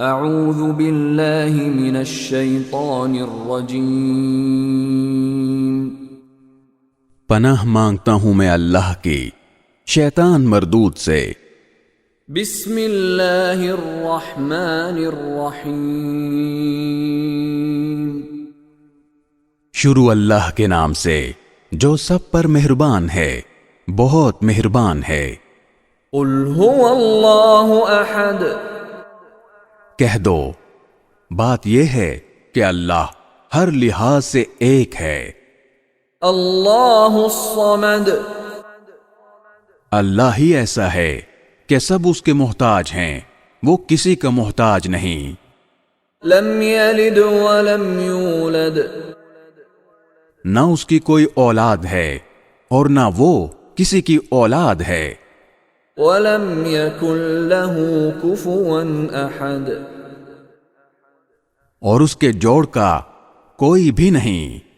اعوذ باللہ من الشیطان الرجیم، پناہ مانگتا ہوں میں اللہ کی شیطان مردود سے۔ بسم اللہ الرحمن الرحیم، شروع اللہ کے نام سے جو سب پر مہربان ہے، بہت مہربان ہے۔ قل هو اللہ احد، کہہ دو بات یہ ہے کہ اللہ ہر لحاظ سے ایک ہے۔ اللہ الصمد، اللہ ہی ایسا ہے کہ سب اس کے محتاج ہیں، وہ کسی کا محتاج نہیں۔ لم یلد ولم یولد، نہ اس کی کوئی اولاد ہے اور نہ وہ کسی کی اولاد ہے۔ ولم یکن له کفوا احد، اور اس کے جوڑ کا کوئی بھی نہیں۔